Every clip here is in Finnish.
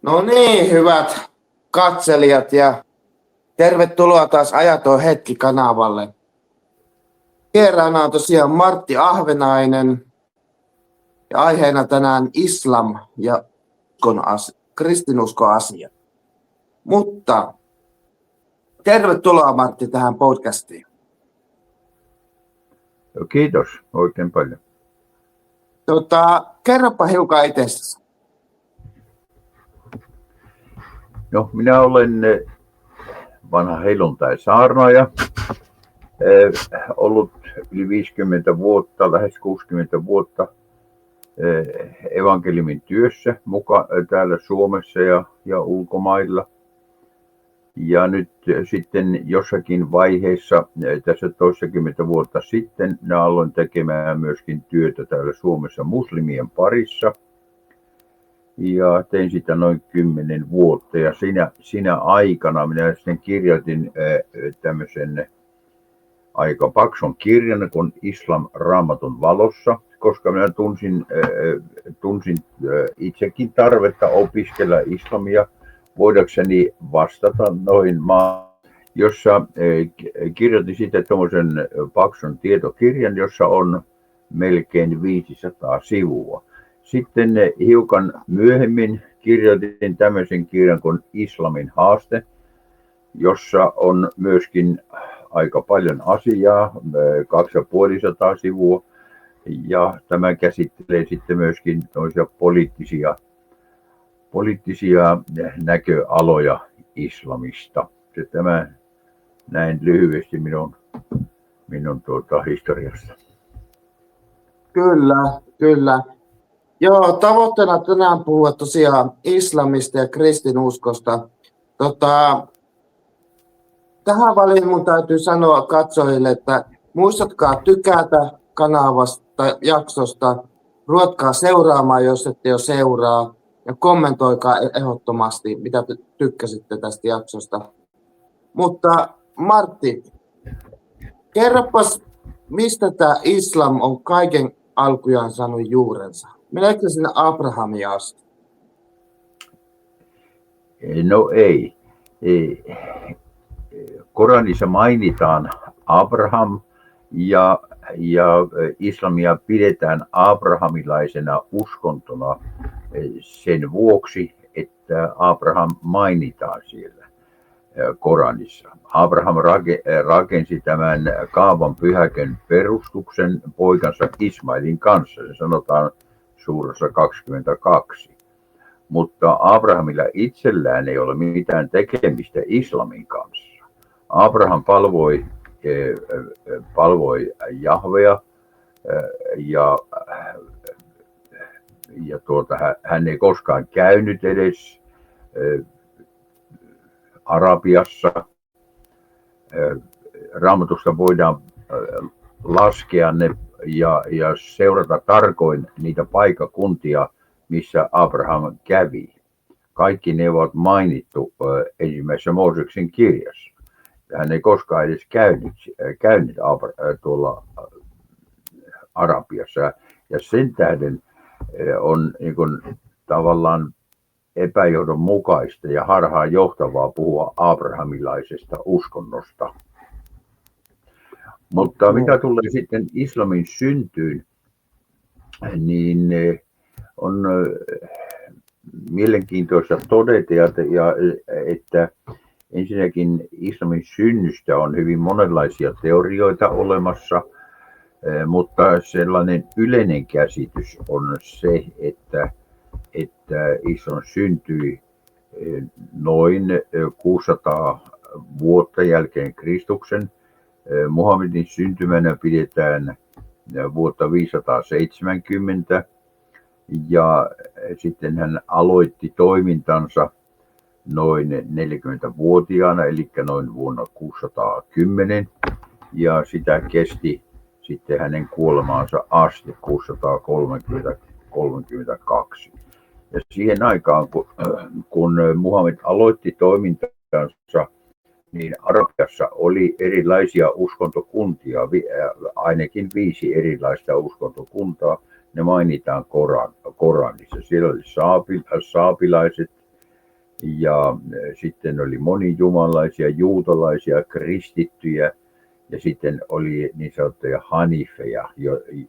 No niin, hyvät katselijat ja tervetuloa taas Ajaton hetki -kanavalle. Vieraana on tosiaan Martti Ahvenainen ja aiheena tänään islam ja kristinuskoasia. Mutta tervetuloa Martti tähän podcastiin. Kiitos oikein paljon. Kerropa hiukan itsestäsi. No, minä olen vanha helluntai-saarnaaja, ollut yli 50 vuotta, lähes 60 vuotta evankeliumin työssä täällä Suomessa ja ulkomailla. Ja nyt sitten jossakin vaiheessa, tässä toistakymmentä vuotta sitten, minä aloin tekemään myöskin työtä täällä Suomessa muslimien parissa. Ja tein sitä noin 10 vuotta ja siinä aikana minä sitten kirjoitin tämmöisen aika paksun kirjan kuin Islam Raamatun valossa, koska minä tunsin itsekin tarvetta opiskella islamia voidakseni vastata noihin jossa kirjoitin sitten tuommoisen paksun tietokirjan, jossa on melkein 500 sivua. Sitten hiukan myöhemmin kirjoitin tämmöisen kirjan kuin Islamin haaste, jossa on myöskin aika paljon asiaa, 250 sivua. Ja tämä käsittelee sitten myöskin poliittisia näköaloja islamista. Tämä näin lyhyesti minun historiasta. Kyllä. Joo, tavoitteena tänään puhua tosiaan islamista ja kristinuskosta. Tähän väliin mun täytyy sanoa katsojille, että muistatkaa tykätä kanavasta, jaksosta, ruvetkaa seuraamaan, jos ette jo seuraa, ja kommentoikaa ehdottomasti, mitä tykkäsitte tästä jaksosta. Mutta Martti, kerropas, mistä tämä islam on kaiken alkujaan saanut juurensa? Meneekö sinne Abrahamia asti? No ei. Koranissa mainitaan Abraham ja islamia pidetään abrahamilaisena uskontona sen vuoksi, että Abraham mainitaan siellä Koranissa. Abraham rakensi tämän Kaaban pyhäkön perustuksen poikansa Ismailin kanssa, se sanotaan suurassa 22. Mutta Abrahamilla itsellään ei ole mitään tekemistä islamin kanssa. Abraham palvoi Jahvea ja hän ei koskaan käynyt edes Arabiassa. Raamatusta voidaan laskea ne ja seurata tarkoin niitä paikakuntia, missä Abraham kävi. Kaikki ne ovat mainittu ensimmäisessä Mooseksen kirjassa. Hän ei koskaan edes käynyt tuolla Arabiassa. Ja sen tähden on niin kuin tavallaan epäjohdonmukaista ja harhaan johtavaa puhua abrahamilaisesta uskonnosta. Mutta mitä tulee sitten islamin syntyyn, niin on mielenkiintoista todeta, että ensinnäkin islamin synnystä on hyvin monenlaisia teorioita olemassa, mutta sellainen yleinen käsitys on se, että islam syntyi noin 600 vuotta jälkeen Kristuksen. Muhammedin syntymänä pidetään vuotta 570 ja sitten hän aloitti toimintansa noin 40-vuotiaana, eli noin vuonna 610 ja sitä kesti sitten hänen kuolemaansa asti 632. Ja siihen aikaan, kun Muhammed aloitti toimintansa, niin Arabiassa oli erilaisia uskontokuntia, ainakin 5 erilaista uskontokuntaa. Ne mainitaan Koranissa. Siellä oli saabilaiset, Ja sitten oli monijumalaisia, juutalaisia, kristittyjä ja sitten oli niin sanottuja hanifeja,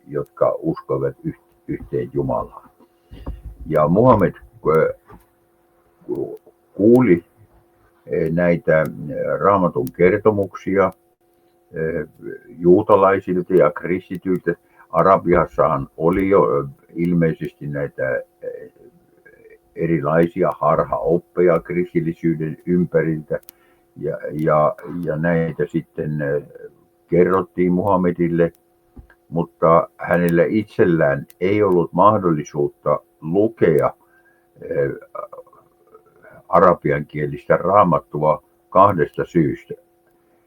jotka uskoivat yhteen Jumalaan. Ja Muhammed kuuli näitä Raamatun kertomuksia juutalaisilta ja kristityiltä. Arabiassahan oli jo ilmeisesti näitä erilaisia harhaoppeja kristillisyyden ympäriltä ja näitä sitten kerrottiin Muhammedille, mutta hänellä itsellään ei ollut mahdollisuutta lukea arabiankielistä raamattua kahdesta syystä.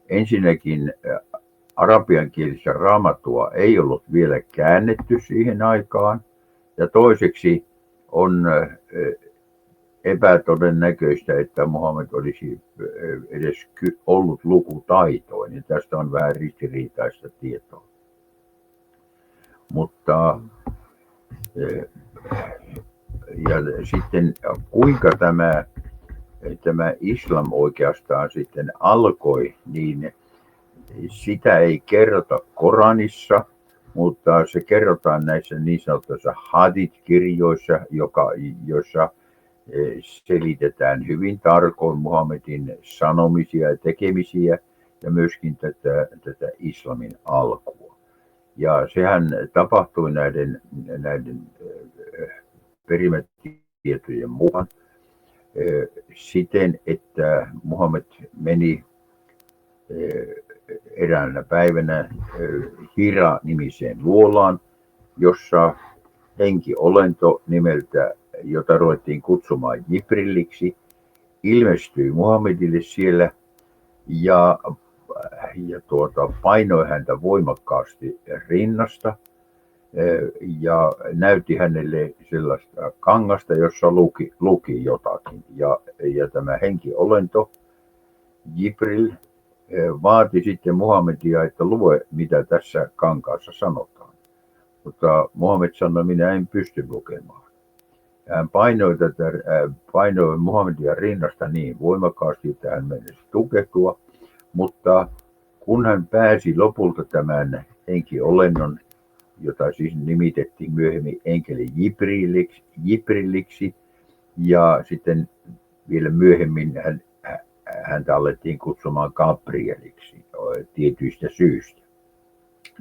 Ensinnäkin arabiankielistä raamattua ei ollut vielä käännetty siihen aikaan, ja toiseksi on epätodennäköistä, että Muhammed olisi edes ollut lukutaitoinen. Tästä on vähän ristiriitaista tietoa. Mutta ja sitten kuinka tämä islam oikeastaan sitten alkoi, niin sitä ei kerrota Koranissa, mutta se kerrotaan näissä niin sanotuissa hadith-kirjoissa, joissa selitetään hyvin tarkoin Muhammedin sanomisia ja tekemisiä ja myöskin tätä islamin alkua. Ja sehän tapahtui näiden perimätietojen mukaan siten, että Muhammed meni eräänä päivänä Hira-nimiseen luolaan, jossa henkiolento nimeltä, jota ruvettiin kutsumaan Jibriliksi, ilmestyi Muhammedille siellä ja painoi häntä voimakkaasti rinnasta ja näytti hänelle sellaista kangasta, jossa luki jotakin. Ja tämä henkiolento Jibril vaati sitten Muhammedia, että lue, mitä tässä kankaassa sanotaan. Mutta Muhammed sanoi, minä en pysty lukemaan. Hän painoi Muhammedia rinnasta niin voimakkaasti, että hän menisi tukehtua, mutta kun hän pääsi lopulta tämän henkiolennon, jota siis nimitettiin myöhemmin enkeli Jibriliksi, ja sitten vielä myöhemmin häntä alettiin kutsumaan Gabrieliksi tietyistä syistä.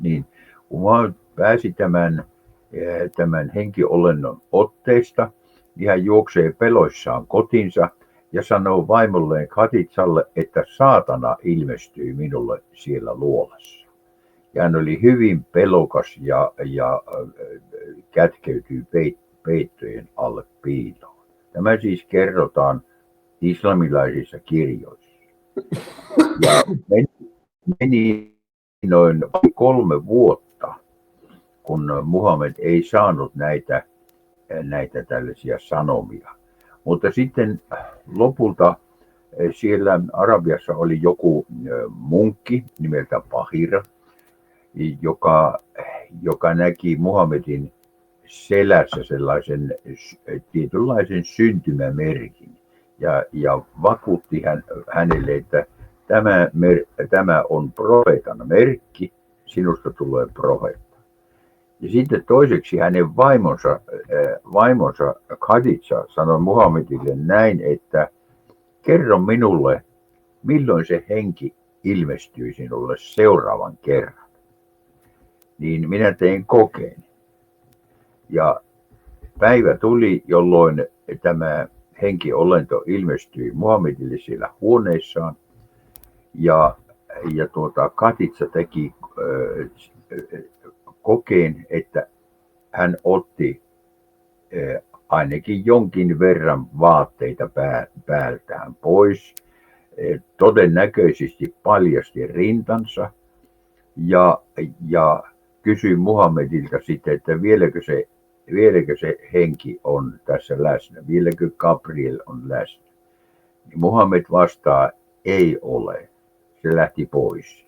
Niin kun pääsi tämän henkiolennon otteesta, niin hän juoksee peloissaan kotinsa ja sanoo vaimolleen Khadidjalle, että saatana ilmestyi minulle siellä luolassa. Ja hän oli hyvin pelokas ja kätkeytyi peittojen alle piiloon. Tämä siis kerrotaan islamilaisissa kirjoissa. Ja meni noin 3 vuotta, kun Muhammed ei saanut näitä tällaisia sanomia. Mutta sitten lopulta siellä Arabiassa oli joku munkki nimeltä Bahir, joka näki Muhammedin selässä sellaisen tietynlaisen syntymämerkin ja vakuutti hänelle, että tämä on profeetan merkki, sinusta tulee profeetta. Ja sitten toiseksi hänen vaimonsa Khadidja sanoi Muhammedille näin, että kerro minulle, milloin se henki ilmestyy sinulle seuraavan kerran. Niin minä tein kokeen. Ja päivä tuli, jolloin tämä henkiolento ilmestyi Muhammedille siellä huoneessaan. Ja Khadidja teki kokeen, että hän otti ainakin jonkin verran vaatteita päältään pois, todennäköisesti paljasti rintansa ja kysyi Muhammedilta sitten, että vieläkö se henki on tässä läsnä, vieläkö Gabriel on läsnä. Muhammed vastaa, ei ole, se lähti pois.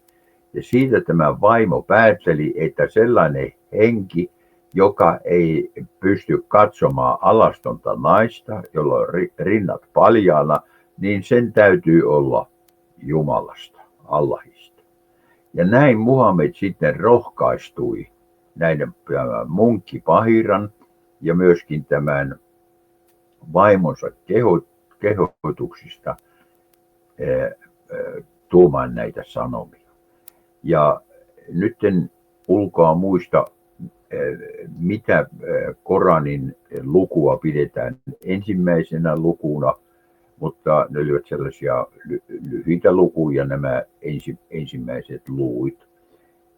Ja siitä tämä vaimo päätteli, että sellainen henki, joka ei pysty katsomaan alastonta naista, jolla on rinnat paljaana, niin sen täytyy olla Jumalasta, Allahista. Ja näin Muhammed sitten rohkaistui näiden munkki Pahiran ja myöskin tämän vaimonsa kehotuksista tuomaan näitä sanomia. Ja nyt en ulkoa muista, mitä Koranin lukua pidetään ensimmäisenä lukuna, mutta ne olivat sellaisia lyhyitä lukuja, nämä ensimmäiset luvut.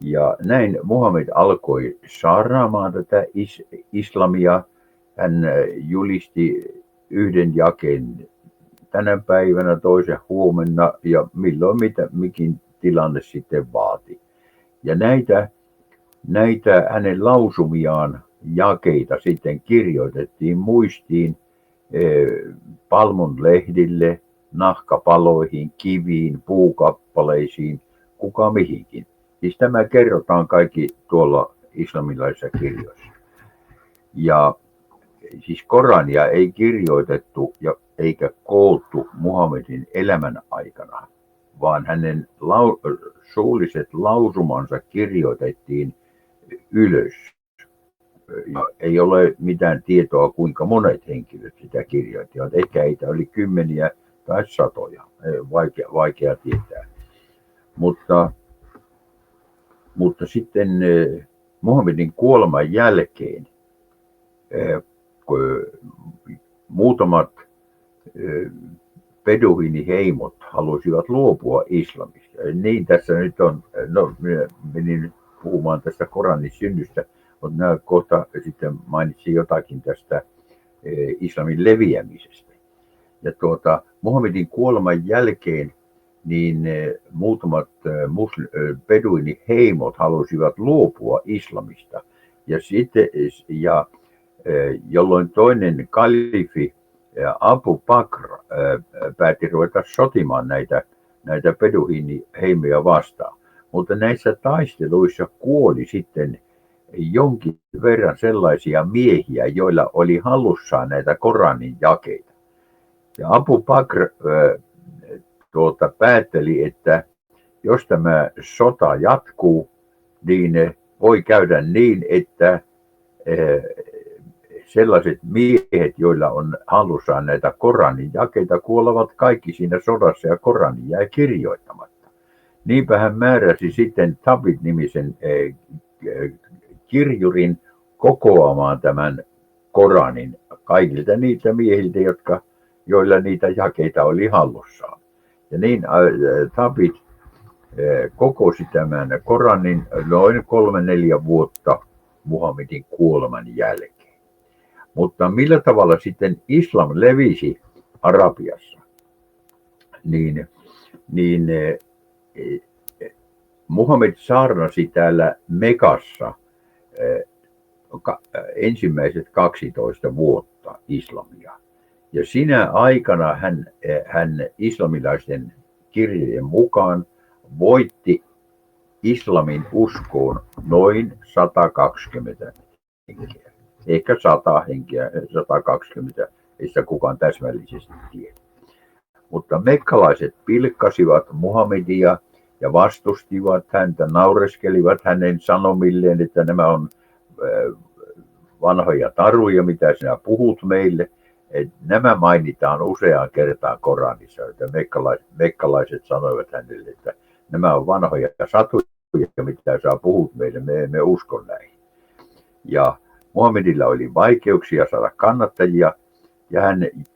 Ja näin Muhammed alkoi saarnaamaan tätä islamia. Hän julisti yhden jakeen tänä päivänä, toisen huomenna ja milloin mikin tilanne sitten vaati. Ja näitä hänen lausumiaan jakeita sitten kirjoitettiin muistiin palmun lehdille, nahkapaloihin, kiviin, puukappaleisiin, kuka mihinkin. Siis tämä kerrotaan kaikki tuolla islamilaisissa kirjoissa. Ja siis Korania ei kirjoitettu eikä koottu Muhammedin elämän aikana, vaan hänen suulliset lausumansa kirjoitettiin ylös. Ja ei ole mitään tietoa, kuinka monet henkilöt sitä kirjoittivat. Ehkä heitä oli kymmeniä tai satoja. Vaikea tietää. Mutta sitten Muhammedin kuoleman jälkeen muutamat beduiiniheimot halusivat luopua islamista. Niin tässä nyt on, minä menin nyt puhumaan tästä Koranin synnystä, mutta minä kohta sitten mainitsin jotakin tästä islamin leviämisestä. Ja Muhammedin kuoleman jälkeen niin muutamat beduiiniheimot halusivat luopua islamista. Ja jolloin toinen kalifi Abu Bakr päätti ruveta sotimaan näitä beduiiniheimoja vastaan. Mutta näissä taisteluissa kuoli sitten jonkin verran sellaisia miehiä, joilla oli hallussaan näitä Koranin jakeita. Ja Abu Bakr päätteli, että jos tämä sota jatkuu, niin voi käydä niin, että sellaiset miehet, joilla on hallussaan näitä Koranin jakeita, kuolevat kaikki siinä sodassa ja Korani jäi kirjoittamatta. Niinpä hän määräsi sitten Tabit-nimisen kirjurin kokoamaan tämän Koranin kaikilta niitä miehiltä, joilla niitä jakeita oli hallussaan. Ja niin Tabit kokosi tämän Koranin noin 3-4 vuotta Muhammedin kuoleman jälkeen. Mutta millä tavalla sitten islam levisi Arabiassa, niin Muhammed saarnasi täällä Mekassa ensimmäiset 12 vuotta islamia. Ja sinä aikana hän islamilaisten kirjojen mukaan voitti islamin uskoon noin 120 henkeä. Ehkä 100 henkeä, 120, ei sitä kukaan täsmällisesti tiedä. Mutta mekkalaiset pilkkasivat Muhammedia ja vastustivat häntä, naureskelivat hänen sanomilleen, että nämä on vanhoja taruja, mitä sinä puhut meille. Nämä mainitaan useaan kertaan Koranissa, että mekkalaiset sanoivat hänelle, että nämä on vanhoja satuja, mitä sä puhut meille, me emme usko näihin. Ja Muhammedilla oli vaikeuksia saada kannattajia ja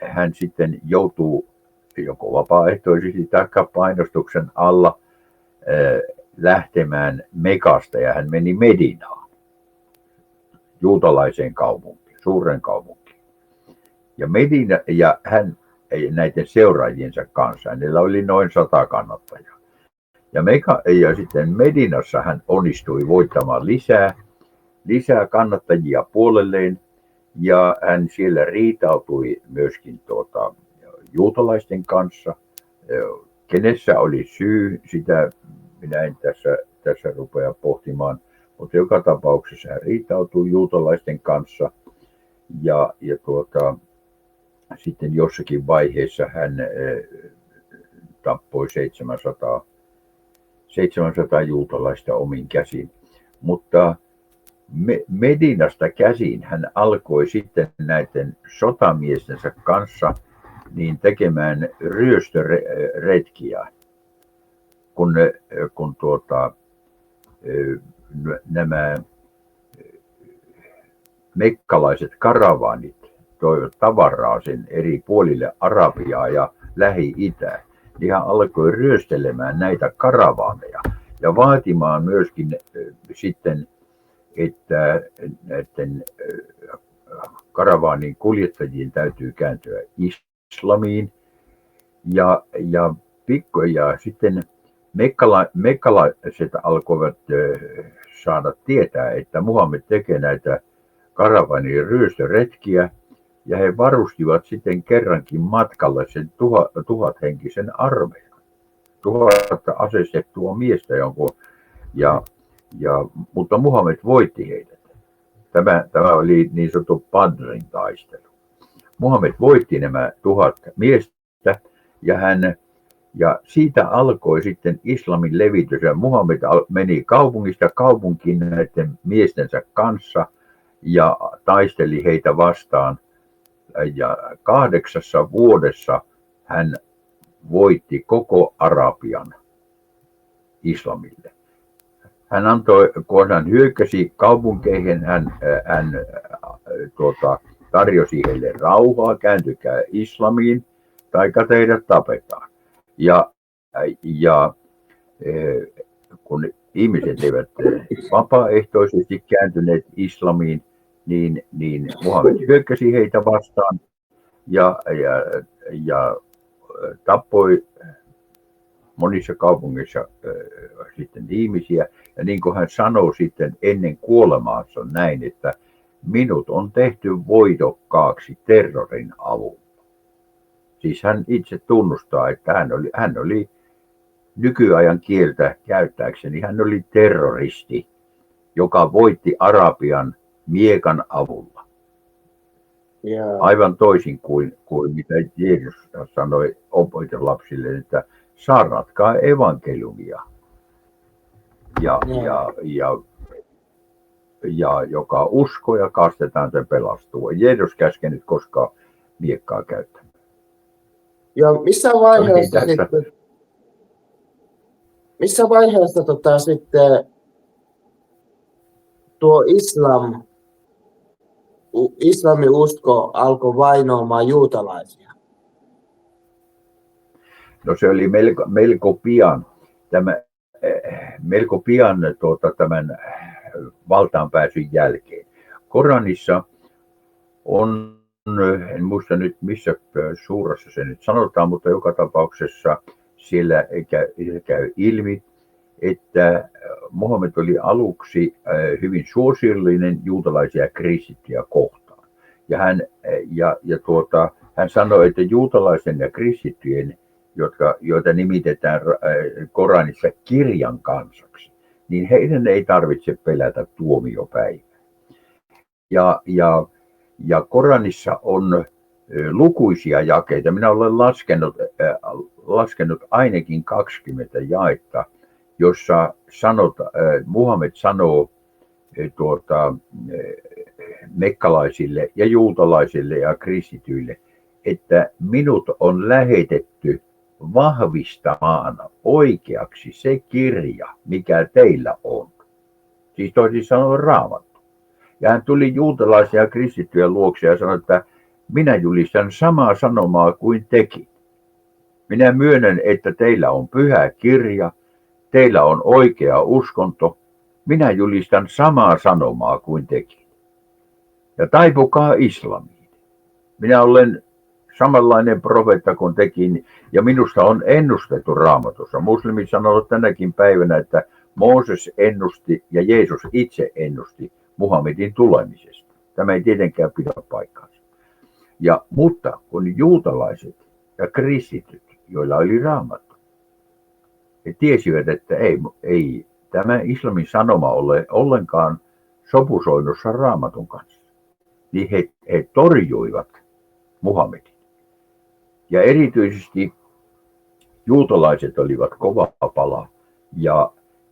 hän sitten joutuu joko vapaaehtoisesti tai painostuksen alla lähtemään Mekasta ja hän meni Medinaan, juutalaiseen kaupunkiin, suuren kaupunkiin. Ja Medina ja hän näiden seuraajiensa kanssa, hänellä oli noin 100 kannattajaa. Ja sitten Medinassa hän onnistui voittamaan lisää kannattajia puolelleen ja hän siellä riitautui myöskin juutalaisten kanssa. Kenessä oli syy, sitä minä en tässä rupea pohtimaan, Mutta joka tapauksessa hän riitautui juutalaisten kanssa ja sitten jossakin vaiheessa hän tappoi 700 juutalaista omin käsin. Mutta Medinasta käsin hän alkoi sitten näiden sotamiestensä kanssa niin tekemään ryöstöretkiä, kun nämä mekkalaiset karavaanit toivat tavaraa sen eri puolille Arabiaa ja Lähi-Itää, niin hän alkoi ryöstelemään näitä karavaaneja ja vaatimaan myöskin sitten, että näiden karavaanin kuljettajien täytyy kääntyä islamiin ja sitten mekkalaiset alkoivat saada tietää, että Muhammed tekee näitä karavanin ryöstöretkiä ja he varustivat sitten kerrankin matkalle sen 1000-henkisen armeijan. 1000 aseistettua miestä jonkun, mutta Muhammed voitti heidät. Tämä oli niin sanottu Badrin taistelu. Muhammed voitti nämä 1000 miestä ja siitä alkoi sitten islamin levitys. Ja Muhammed meni kaupungista kaupunkiin näiden miestensä kanssa ja taisteli heitä vastaan. Ja 8 vuodessa hän voitti koko Arabian islamille. Hän antoi, kun hän hyökkäsi kaupunkeihin, hän tarjosi heille rauhaa, kääntykää islamiin, taikka teidät tapetaan. Ja kun ihmiset eivät vapaaehtoisesti kääntyneet islamiin, niin Muhammed hyökkäsi heitä vastaan ja tappoi monissa kaupungeissa sitten ihmisiä. Ja niin kuin hän sanoi sitten ennen kuolemaansa näin, että minut on tehty voitokkaaksi terrorin avulla. Siis hän itse tunnustaa, että hän oli nykyajan kieltä käyttääkseni, hän oli terroristi, joka voitti Arabian miekan avulla. Yeah. Aivan toisin kuin mitä Jeesus sanoi opetuslapsille, että saarnatkaa evankeliumia. Ja joka uskoo ja kastetaan, se pelastuu. Jeesus käskenyt koskaan miekkaa käyttämään. Ja missä vaiheessa sitten tuo islamin usko alkoi vainoamaan juutalaisia? No se oli melko pian tämän valtaanpääsyn jälkeen. Koranissa on, en muista nyt missä suurassa se nyt sanotaan, mutta joka tapauksessa siellä käy ilmi, että Muhammed oli aluksi hyvin suosiollinen juutalaisia kristittyjä kohtaan. Ja hän sanoi, että juutalaisen ja kristittyjen, joita nimitetään Koranissa kirjan kansaksi, niin heidän ei tarvitse pelätä tuomiopäivää. Ja Koranissa on lukuisia jakeita. Minä olen laskenut ainakin 20 jaetta, jossa Muhammed sanoo mekkalaisille ja juutalaisille ja kristityille, että minut on lähetetty vahvistamaan oikeaksi se kirja, mikä teillä on. Siis toisin sanoen Raamattu. Ja hän tuli juutalaisia ja kristittyjä luokse ja sanoi, että minä julistan samaa sanomaa kuin tekin. Minä myönnän, että teillä on pyhä kirja, teillä on oikea uskonto. Minä julistan samaa sanomaa kuin tekin. Ja taipukaa islamiin. Minä olen samanlainen profeetta kuin tekin, ja minusta on ennustettu Raamatussa. Muslimit sanovat tänäkin päivänä, että Mooses ennusti ja Jeesus itse ennusti Muhammedin tulemisesta. Tämä ei tietenkään pidä paikkaansa. Mutta kun juutalaiset ja kristityt, joilla oli Raamattu, he tiesivät, että ei tämä islamin sanoma ole ollenkaan sopusoinnussa Raamatun kanssa. Niin he torjuivat Muhammedin. Ja erityisesti juutalaiset olivat kova pala.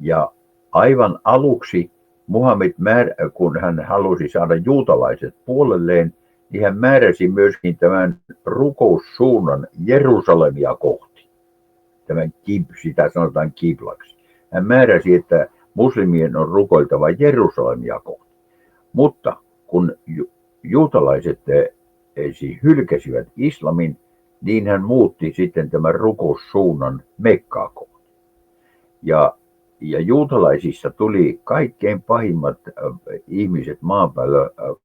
Ja aivan aluksi Muhammed, kun hän halusi saada juutalaiset puolelleen, niin hän määräsi myöskin tämän rukoussuunnan Jerusalemia kohti. Sitä sanotaan kiblaksi. Hän määräsi, että muslimien on rukoiltava Jerusalemia kohti. Mutta kun juutalaiset hylkäsivät islamin, niin hän muutti sitten tämän rukoussuunnan Mekkaa kohti. Ja juutalaisissa tuli kaikkein pahimmat ihmiset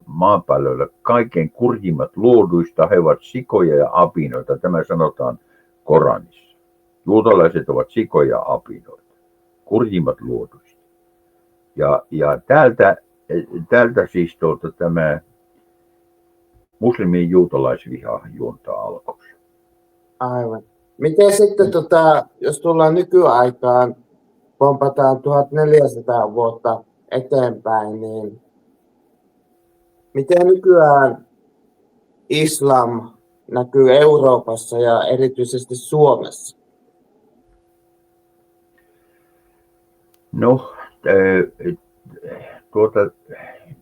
maapallolla, kaikkein kurjimmat luoduista. He ovat sikoja ja apinoita. Tämä sanotaan Koranissa. Juutalaiset ovat sikoja ja apinoita, kurjimmat luoduista. Ja täältä siis tämä muslimien juutalaisviha juontaa alkuunsa. Aivan. Miten sitten, jos tullaan nykyaikaan, pompataan 1400 vuotta eteenpäin, niin miten nykyään islam näkyy Euroopassa ja erityisesti Suomessa? No,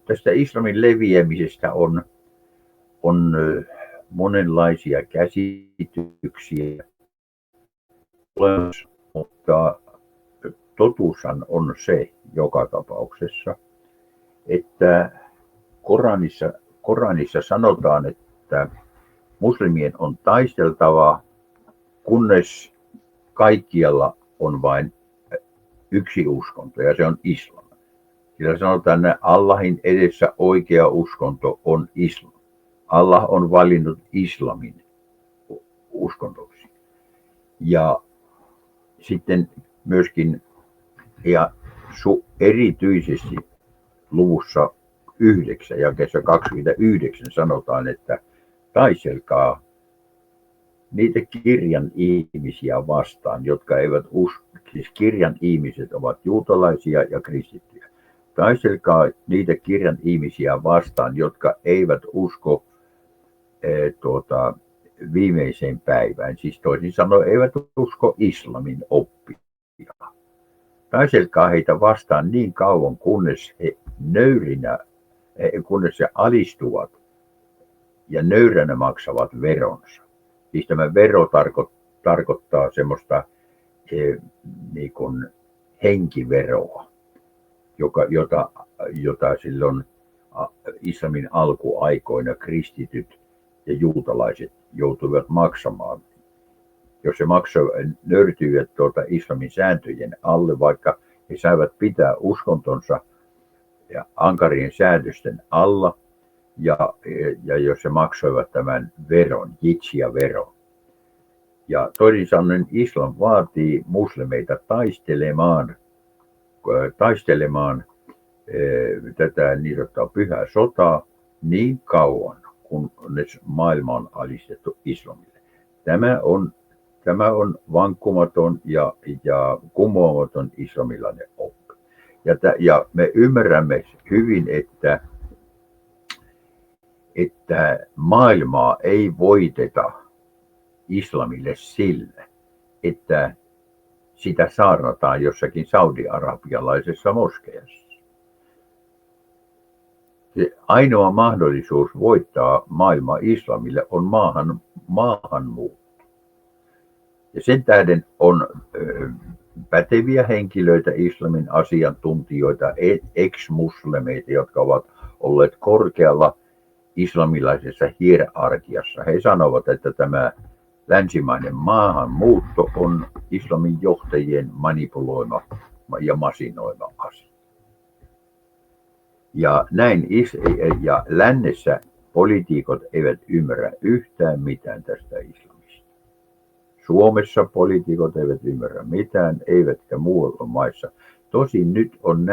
tästä islamin leviämisestä on monenlaisia käsityksiä, mutta totuushan on se joka tapauksessa, että Koranissa sanotaan, että muslimien on taisteltava, kunnes kaikkialla on vain yksi uskonto, ja se on islam. Sillä sanotaan, että Allahin edessä oikea uskonto on islam. Allah on valinnut islamin uskontoksi. Ja sitten myöskin, ja erityisesti luvussa 9, jakeessa 29 sanotaan, että taistelkaa niitä kirjan ihmisiä vastaan, jotka eivät usko. Siis kirjan ihmiset ovat juutalaisia ja kristittyjä. Taistelkaa niitä kirjan ihmisiä vastaan, jotka eivät usko viimeiseen päivään. Siis toisin sanoen eivät usko islamin oppia. Taistelkaa heitä vastaan niin kauan, kunnes he kunnes he alistuvat ja nöyränä maksavat veronsa. Siis tämä vero tarkoittaa semmoista niin kuin henkiveroa, jota silloin islamin alkuaikoina kristityt ja juutalaiset joutuivat maksamaan. Jos he nöyrtyivät islamin sääntöjen alle, vaikka he saivat pitää uskontonsa ja ankarien säädösten alla, ja jos he maksoivat tämän veron, jizya-veron. Ja toisin sanoen islam vaatii muslimeita taistelemaan tätä niin sanottua pyhää sotaa niin kauan, kunnes maailma on alistettu islamille. Tämä on vankkumaton ja kumoamaton islamilainen oppi. Ja me ymmärrämme hyvin, että maailmaa ei voiteta islamille sillä, että sitä saarnataan jossakin saudi-arabialaisessa moskeijassa. Se ainoa mahdollisuus voittaa maailma islamille on maahanmuutto. Ja sen tähden on päteviä henkilöitä, islamin asiantuntijoita, ex-muslimeita, jotka ovat olleet korkealla islamilaisessa hierarkiassa. He sanovat, että tämä länsimainen maahanmuutto on islamin johtajien manipuloima ja masinoima asia. Ja lännessä poliitikot eivät ymmärrä yhtään mitään tästä islamista. Suomessa poliitikot eivät ymmärrä mitään, eivätkä muualla maissa. Tosin nyt on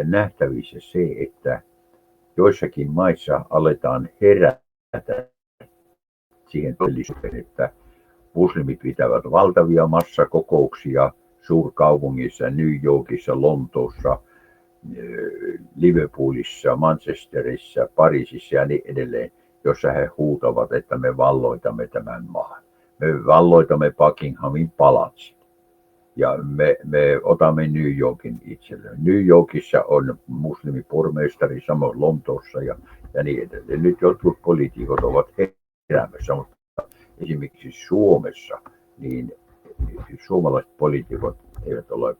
nähtävissä se, että joissakin maissa aletaan herätä siihen todellisuuteen, että muslimit pitävät valtavia massakokouksia suurkaupungissa, New Yorkissa, Lontoossa, Liverpoolissa, Manchesterissa, Pariisissa ja niin edelleen, jossa he huutavat, että me valloitamme tämän maan. Me valloitamme Buckinghamin palatsin ja me otamme New Yorkin itselleen. New Yorkissa on muslimipormestari, samoin Lontoossa ja niin edelleen. Nyt jotkut poliitikot ovat heräämässä, mutta esimerkiksi Suomessa niin suomalaiset poliitikot eivät ole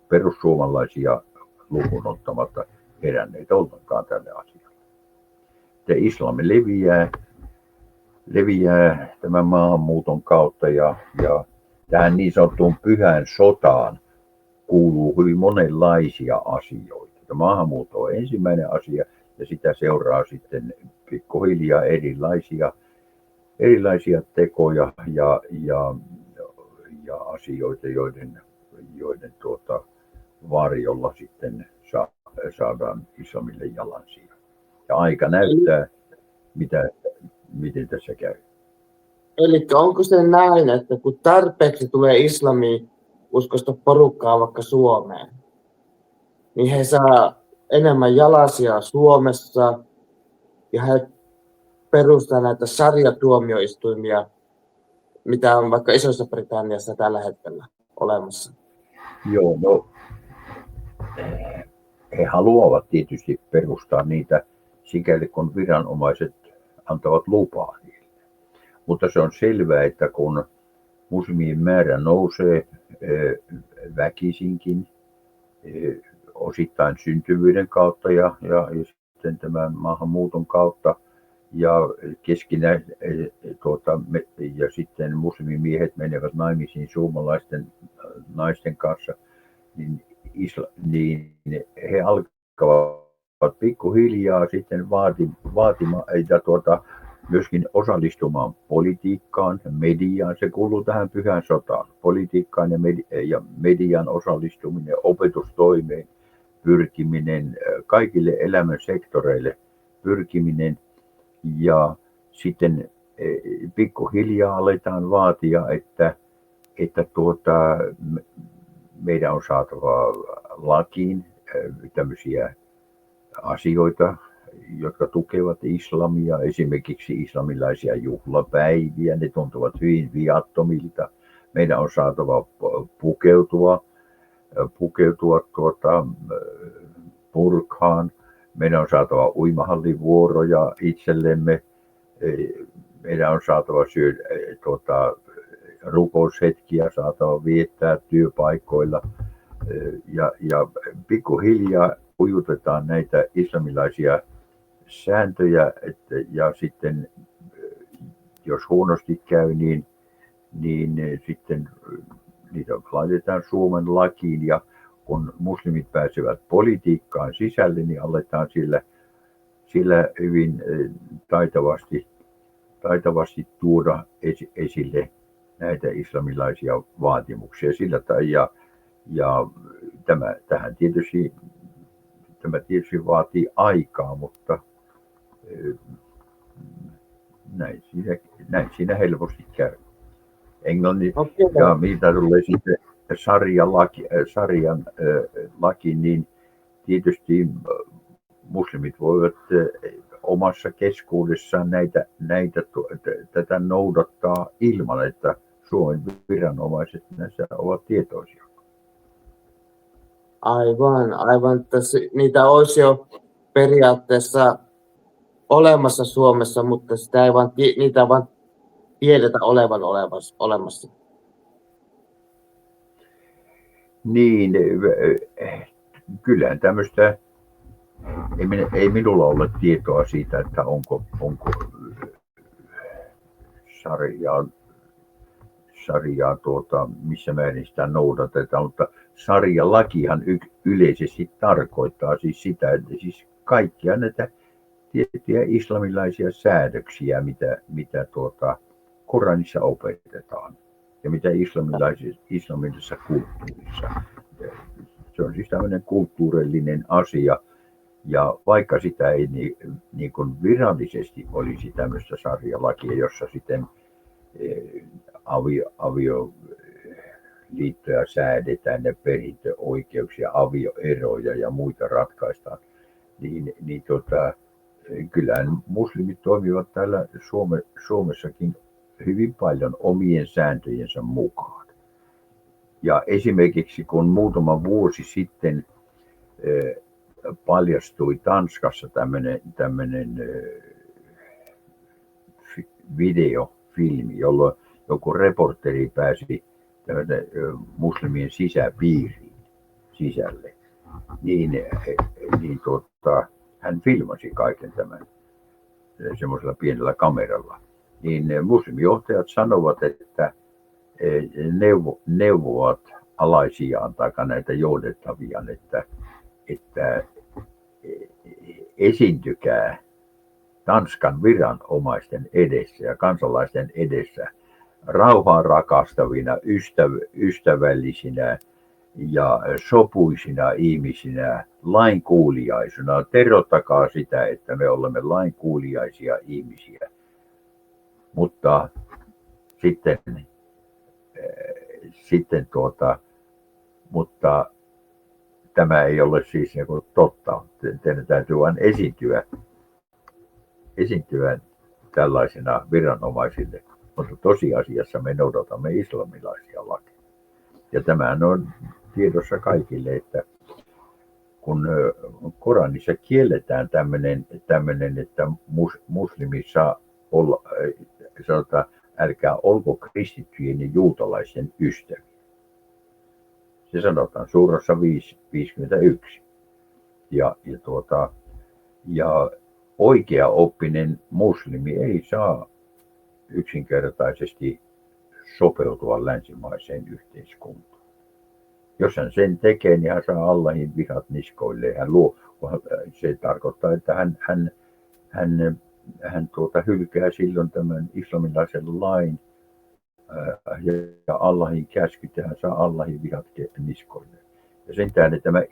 perussuomalaisia lukuun ottamatta heränneet ollenkaan tälle asialle. Ja islami leviää tämän maahanmuuton kautta ja tähän niin sanottuun pyhään sotaan kuuluu hyvin monenlaisia asioita. Maahanmuutto on ensimmäinen asia ja sitä seuraa sitten pikkuhiljaa erilaisia tekoja ja asioita, joiden varjolla sitten saadaan islamille jalansija. Ja aika näyttää, miten tässä käy. Eli onko se näin, että kun tarpeeksi tulee islamiin uskosta porukkaa vaikka Suomeen, niin he saa enemmän jalansijaa Suomessa ja he perustaa näitä sarjatuomioistuimia, mitä on vaikka Isossa Britanniassa tällä hetkellä olemassa? Joo, no he haluavat tietysti perustaa niitä sikäli kun viranomaiset antavat lupaa niille. Mutta se on selvää, että kun muslimien määrä nousee väkisinkin, osittain syntyvyyden kautta ja sitten tämän maahanmuuton kautta ja keskinäin ja sitten muslimimiehet menevät naimisiin suomalaisten naisten kanssa, niin he alkavat pikkuhiljaa sitten vaatimaan ja myöskin osallistumaan politiikkaan, mediaan. Se kuuluu tähän pyhään sotaan. Politiikkaan ja median osallistuminen, opetustoimeen pyrkiminen, kaikille elämän sektoreille pyrkiminen. Ja sitten pikkuhiljaa aletaan vaatia, että meidän on saatava lakiin tämmöisiä asioita, jotka tukevat islamia, esimerkiksi islamilaisia juhlapäiviä, ne tuntuvat hyvin viattomilta. Meidän on saatava pukeutua burkaan. Meidän on saatava uimahallivuoroja itsellemme. Meidän on saatava rukoushetkiä saatava viettää työpaikoilla. Ja pikkuhiljaa ujutetaan näitä islamilaisia sääntöjä, ja sitten jos huonosti käy, niin sitten niitä laitetaan Suomen lakiin, ja kun muslimit pääsevät politiikkaan sisälle, niin aletaan sillä hyvin taitavasti tuoda esille näitä islamilaisia vaatimuksia. Ja tämä tietysti vaatii aikaa, mutta näin siinä helposti käy. Englannin ja mitä tulee sitten sarjan laki, niin tietysti muslimit voivat omassa keskuudessaan tätä noudattaa ilman, että Suomen viranomaiset näissä ovat tietoisia. Aivan. Niitä olisi jo periaatteessa olemassa Suomessa, mutta niitä ei vaan tiedetä olevan olemassa. Niin, kyllähän tämmöistä, ei minulla ole tietoa siitä, että onko sarjaa missä määrin sitä noudatetaan, mutta sarjalakihan yleisesti tarkoittaa siis sitä, että siis kaikkia näitä tiettyjä islamilaisia säädöksiä, mitä Koranissa opetetaan ja mitä islamilaisessa kulttuurissa. Se on siis tämmöinen kulttuurillinen asia, ja vaikka sitä ei niin kuin virallisesti olisi tämmöistä sarjalakia, jossa sitten avioliitto avioliittoja säädetään ja perintöoikeuksia, avioeroja ja muita ratkaistaan, niin kyllähän muslimit toimivat täällä Suomessakin hyvin paljon omien sääntöjensä mukaan. Ja esimerkiksi kun muutama vuosi sitten paljastui Tanskassa tämmöinen videofilmi, jolloin joku reporteri pääsi muslimien sisäpiiriin sisälle, niin hän filmasi kaiken tämän semmoisella pienellä kameralla. Niin muslimijohtajat sanovat, että neuvovat alaisiaan tai näitä johdettaviaan, että esiintykää Tanskan viranomaisten edessä ja kansalaisten edessä rauhaa rakastavina, ystävällisinä ja sopuisina ihmisinä, lainkuuliaisina. Terottakaa sitä, että me olemme lainkuuliaisia ihmisiä. Mutta mutta tämä ei ole siis niin totta. Teidän täytyy vain esiintyä tällaisena viranomaisille, mutta tosiasiassa me noudatamme islamilaisia lakeja. Ja tämähän on tiedossa kaikille, että kun Koranissa kielletään tämmöinen, että muslimi saa olla, sanotaan, älkää olko kristittyjen ja juutalaisten ystäviä. Se sanotaan suurassa 51. Ja oikeaoppinen muslimi ei saa yksinkertaisesti sopeutua länsimaiseen yhteiskuntaan. Jos hän sen tekee, niin hän saa Allahin vihat niskoilleen. Se tarkoittaa, että hän hylkää silloin tämän islamilaisen lain ja Allahin käskyt, ja hän saa Allahin vihat niskoilleen. Ja sen tähden tämä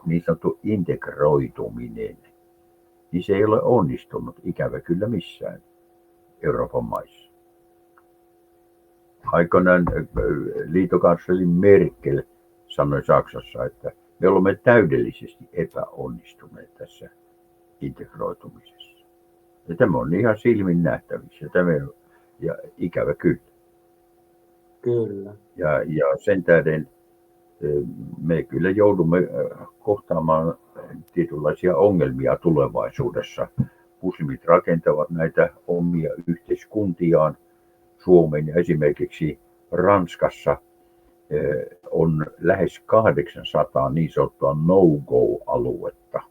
niin sanottu integroituminen, niin se ei ole onnistunut ikävä kyllä missään Euroopan maissa. Aikoinaan liittokansleri Merkel sanoi Saksassa, että me olemme täydellisesti epäonnistuneet tässä integroitumisessa. Ja tämä on ihan silmin nähtävissä, ja ikävä kyllä. Kyllä. Ja sen tähden me kyllä joudumme kohtaamaan tietynlaisia ongelmia tulevaisuudessa. Muslimit rakentavat näitä omia yhteiskuntiaan. Suomen ja esimerkiksi Ranskassa on lähes 800 niin sanottua no-go-aluetta,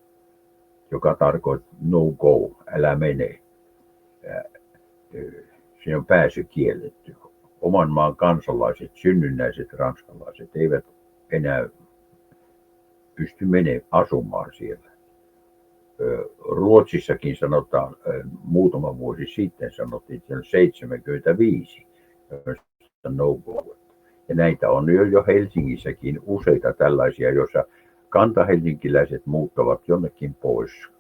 joka tarkoittaa no-go, älä mene. Siinä on pääsy kielletty. Oman maan kansalaiset, synnynnäiset ranskalaiset eivät enää pysty menemään asumaan siellä. Ruotsissakin sanotaan, muutama vuosi sitten sanottiin, että on 75 no-go. Ja näitä on jo Helsingissäkin useita tällaisia, joissa kantahelsinkiläiset muuttavat jonnekin pois.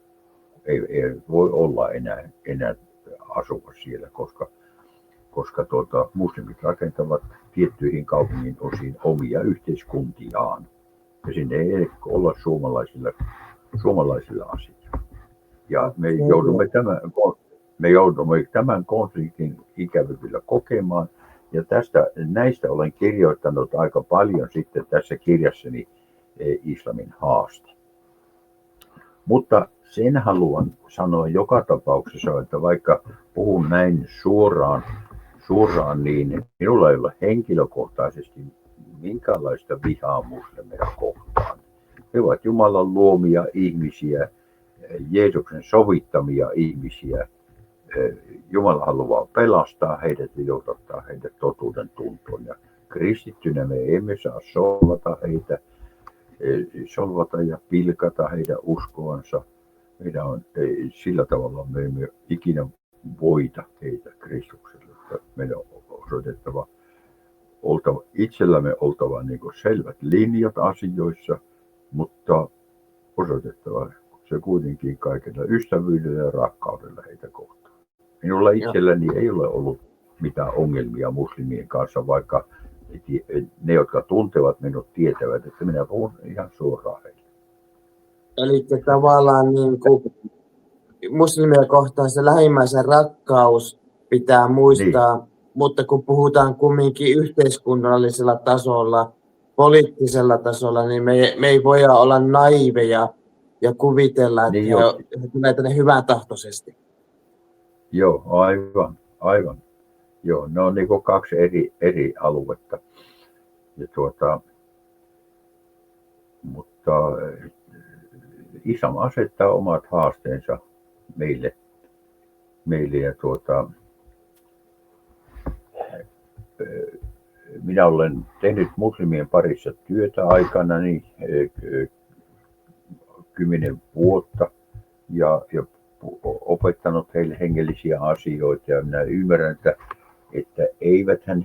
Ei voi olla enää asua siellä, koska muslimit rakentavat tiettyihin kaupungin osiin omia yhteiskuntiaan. Ja sinne ei olla suomalaisilla asioilla. Ja me joudumme tämän konfliktin ikävä kyllä kokemaan. Ja näistä olen kirjoittanut aika paljon sitten tässä kirjassani Islamin haaste. Mutta sen haluan sanoa joka tapauksessa, että vaikka puhun näin suoraan, niin minulla ei ole henkilökohtaisesti minkäänlaista vihaa muslimeja kohtaan. He ovat Jumalan luomia ihmisiä, Jeesuksen sovittamia ihmisiä. Jumala haluaa pelastaa heidät ja johdattaa heidät totuuden tuntoon. Ja kristittynä me emme saa solvata ja pilkata heidän uskoansa. Sillä tavalla me emme ikinä voita heitä Kristuksella. Meidän on osoitettava, itsellämme oltava niin kuin selvät linjat asioissa, mutta osoitettava se kuitenkin kaikella ystävyydellä ja rakkaudella heitä kohtaan. Minulla itselläni ei ole ollut mitään ongelmia muslimien kanssa, vaikka ne, jotka tuntevat minut, tietävät, että minä puhun ihan suoraan heille. Eli tavallaan niin kuin muslimia kohtaan se lähimmäisen rakkaus pitää muistaa, niin. Mutta kun puhutaan kumminkin yhteiskunnallisella tasolla, poliittisella tasolla, niin me ei voida olla naiveja ja kuvitella, että niin he tulee tänne hyvän tahtoisesti. Joo, aivan. Joo, ne on niin kuin kaksi eri aluetta. Ja mutta islam asettaa omat haasteensa meille ja minä olen tehnyt muslimien parissa työtä aikanani 10 vuotta ja opettanut heille hengellisiä asioita ja minä ymmärrän, että eiväthän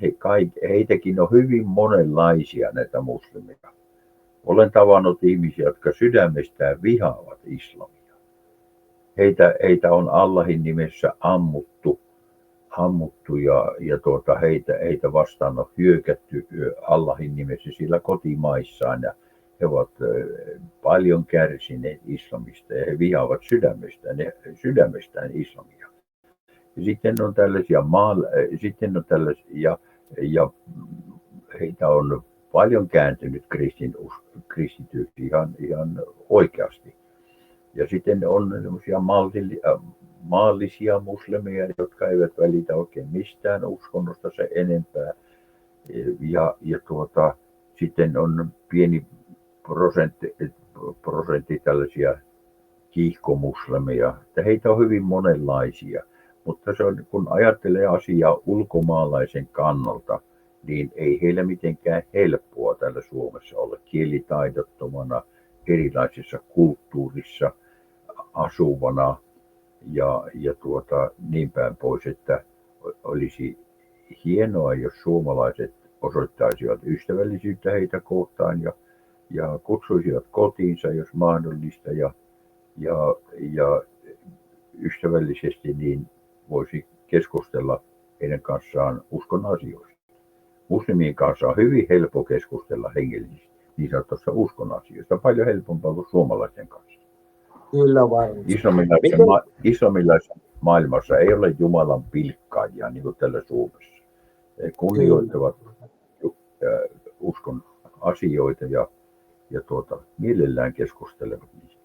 heitäkin on hyvin monenlaisia näitä muslimeja. Olen tavannut ihmisiä, jotka sydämestään vihaavat islamia. Heitä on Allahin nimessä ammuttu ja heitä vastaan on hyökätty Allahin nimessä sillä kotimaissaan ja he ovat paljon kärsineet islamista ja he vihaavat sydämestään islamia. Ja sitten on tällaisia ja heitä on paljon kääntynyt kristityksi ihan oikeasti. Ja sitten on sellaisia maallisia muslimeja, jotka eivät välitä oikein mistään uskonnosta se enempää. Ja sitten on pieni prosentti tällaisia kiihkomuslimeja. Heitä on hyvin monenlaisia, mutta se on, kun ajattelee asiaa ulkomaalaisen kannalta, niin ei heillä mitenkään helppoa täällä Suomessa olla kielitaidottomana, erilaisissa kulttuurissa asuvana ja niin päin pois, että olisi hienoa, jos suomalaiset osoittaisivat ystävällisyyttä heitä kohtaan ja kutsuisivat kotiinsa, jos mahdollista, ja ystävällisesti niin voisi keskustella heidän kanssaan uskon asioista. Muslimien kanssa on hyvin helppo keskustella hengellisesti niin sanotusta uskon asioista, paljon helpompaa kuin suomalaisten kanssa. Kyllä varmasti. Islamilaisessa maailmassa ei ole Jumalan pilkkaajia niin kuin tällä Suomessa. He kunnioittavat uskon asioita ja mielellään keskustelevat niistä.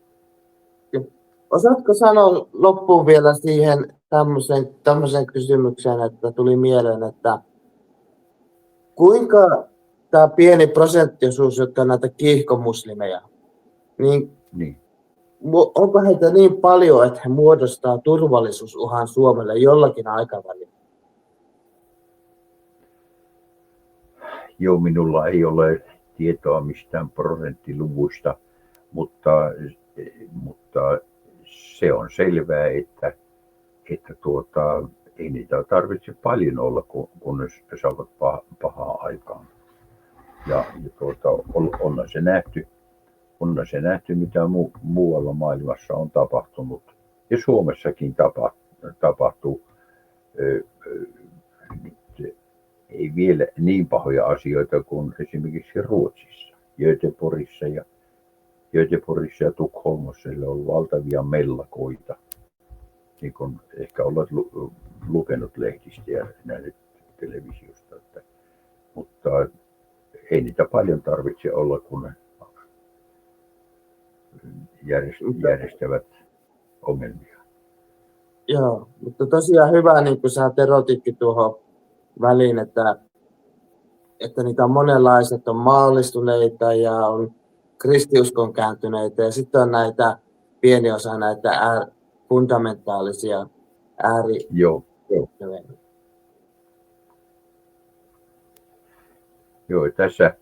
Osaatko sanoa loppuun vielä siihen tämmöisen kysymyksen, että tuli mieleen, että kuinka tämä pieni prosenttiosuus, jotka on näitä kiihkomuslimeja, niin. Onko heitä niin paljon, että he muodostaa turvallisuusuhan Suomelle jollakin aikavälillä? Joo, minulla ei ole tietoa mistään prosenttiluvuista, mutta se on selvää, että ei niitä tarvitse paljon olla, kun ne saavat pahaa aikaan. Ja onhan se nähty, mitä muualla maailmassa on tapahtunut. Ja Suomessakin tapahtuu ei vielä niin pahoja asioita kuin esimerkiksi Ruotsissa. Göteborgissa ja Tukholmassa on valtavia mellakoita. Niin kuin ehkä olet lukenut lehdistä ja nähnyt televisiosta. Mutta ei niitä paljon tarvitse olla, kun järjestävät ongelmia. Joo, mutta tosiaan hyvä, niin kuin sä erotitkin tuohon väliin, että niitä on monenlaiset, on maallistuneita ja on kristiuskon kääntyneitä ja sitten on näitä pieni osa näitä fundamentaalisia Joo. Joo, tässä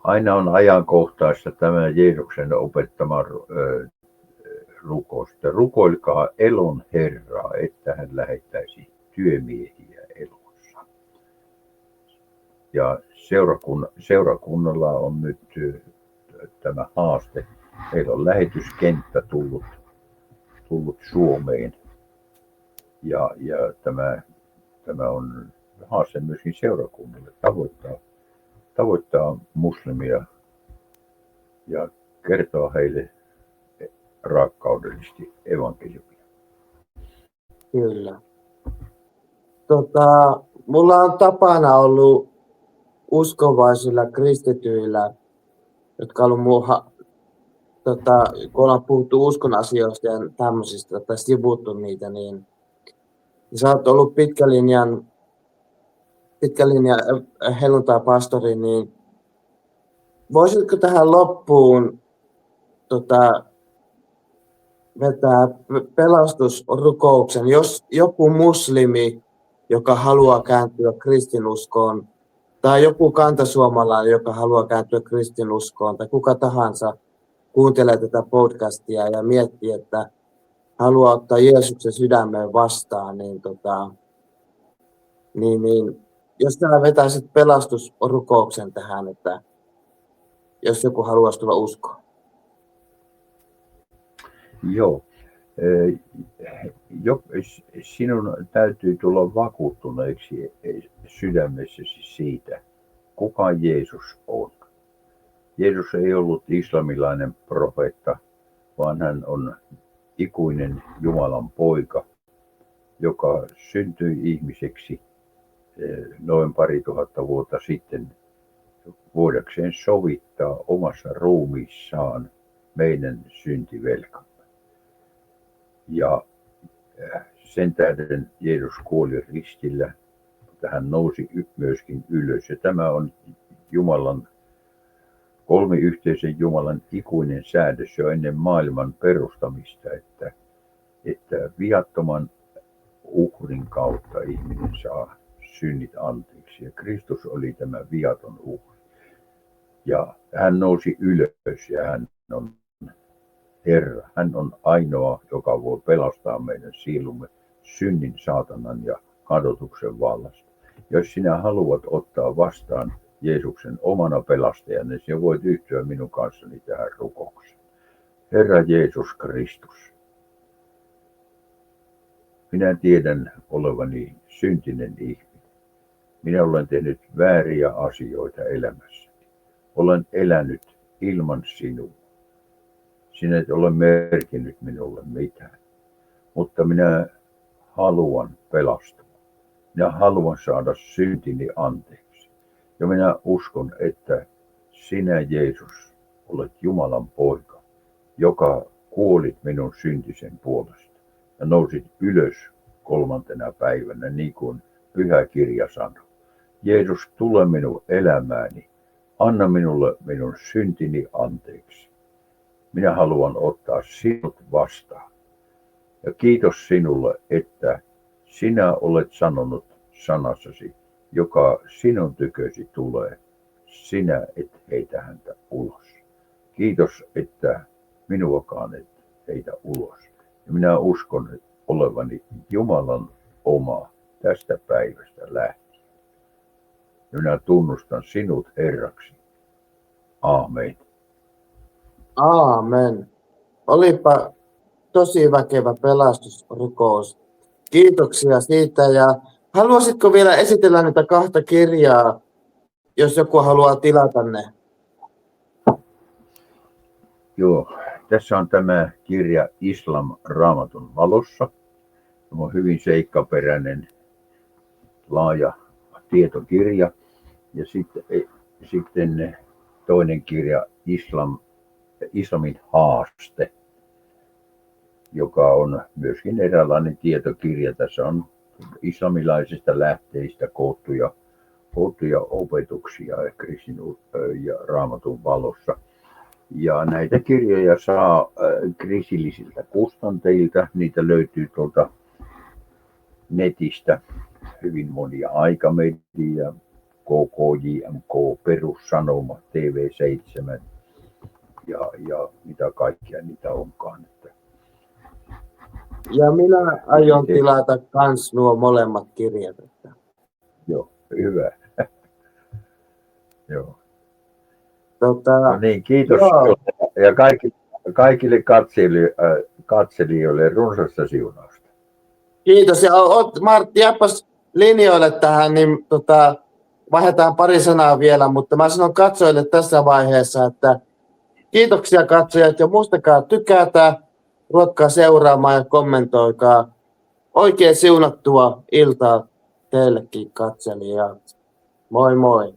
aina on ajankohtaista tämä Jeesuksen opettama rukous. Rukoilkaa elon Herraa, että hän lähettäisi työmiehiä elossa. Ja seurakunnalla on nyt tämä haaste. Meillä on lähetyskenttä tullut Suomeen. Ja tämä on haaste myöskin seurakunnalle tavoittaa tavoittaa muslimia ja kertoa heille rakkaudellisesti evankeliumia. Kyllä. Mulla on tapana ollut uskovaisilla kristityillä, jotka on ollut kun ollaan puhuttu uskon asioista ja tämmöisistä, tai sivuttu niitä, niin sä oot ollut pitkä linjan helluntai-pastori, niin voisitko tähän loppuun vetää pelastusrukouksen, jos joku muslimi, joka haluaa kääntyä kristinuskoon, tai joku kantasuomalainen, joka haluaa kääntyä kristinuskoon, tai kuka tahansa kuuntelee tätä podcastia ja miettii, että haluaa ottaa Jeesuksen sydämeen vastaan, niin jos sä vetäisit pelastusrukouksen tähän, että jos joku haluaisi tulla uskoon. Joo. Sinun täytyy tulla vakuuttuneeksi sydämessäsi siitä, kuka Jeesus on. Jeesus ei ollut islamilainen profeetta, vaan hän on ikuinen Jumalan poika, joka syntyi ihmiseksi noin 2000 vuotta sitten voidakseen sovittaa omassa ruumiissaan meidän syntivelkamme. Ja sen tähden Jeesus kuoli ristillä, mutta hän nousi myöskin ylös. Ja tämä on Jumalan, kolmiyhteisen Jumalan ikuinen säädös jo ennen maailman perustamista, että viattoman uhrin kautta ihminen saa synnit anteeksi. Ja Kristus oli tämä viaton uhri. Ja hän nousi ylös ja hän on Herra. Hän on ainoa, joka voi pelastaa meidän sielumme synnin, saatanan ja kadotuksen vallasta. Jos sinä haluat ottaa vastaan Jeesuksen omana pelastajana, niin sinä voit yhtyä minun kanssani tähän rukoukseen. Herra Jeesus Kristus, minä tiedän olevani syntinen ihminen. Minä olen tehnyt vääriä asioita elämässä. Olen elänyt ilman sinua. Sinä et ole merkinnyt minulle mitään. Mutta minä haluan pelastua. Minä haluan saada syntini anteeksi. Ja minä uskon, että sinä, Jeesus, olet Jumalan poika, joka kuolit minun syntisen puolesta ja nousit ylös 3. päivänä, niin kuin Pyhä Kirja sanoo. Jeesus, tule minun elämääni. Anna minulle minun syntini anteeksi. Minä haluan ottaa sinut vastaan. Ja kiitos sinulle, että sinä olet sanonut sanassasi, joka sinun tykösi tulee, sinä et heitä häntä ulos. Kiitos, että minuakaan et heitä ulos. Ja minä uskon olevani Jumalan oma tästä päivästä lähtien. Ja minä tunnustan sinut Herraksi. Aamen. Aamen. Olipa tosi väkevä pelastusrukous. Kiitoksia siitä. Ja haluaisitko vielä esitellä niitä 2 kirjaa, jos joku haluaa tilata ne? Joo, tässä on tämä kirja Islam Raamatun valossa. Tämä on hyvin seikkaperäinen, laaja tietokirja. Ja sitten toinen kirja Islamin haaste, joka on myöskin eräänlainen tietokirja. Tässä on islamilaisista lähteistä koottuja opetuksia kristin ja Raamatun valossa. Ja näitä kirjoja saa kristillisiltä kustantajilta. Niitä löytyy tuolta netistä hyvin monia, Aikamedia, KKJMK, Perussanoma, TV7 ja mitä kaikkia niitä onkaan. Ja minä aion tilata kans nuo molemmat kirjat. Joo, hyvä. Joo. No niin, kiitos. Joo. Ja kaikille katselijoille runsasta siunausta. Kiitos. Ja Martti, jääpäs linjoille tähän, niin vaihdetaan pari sanaa vielä, mutta mä sanon katsojille tässä vaiheessa, että kiitoksia katsojat ja muistakaa tykätä, ruvetkaa seuraamaan ja kommentoikaa. Oikein siunattua iltaa teillekin katselijat. Moi moi!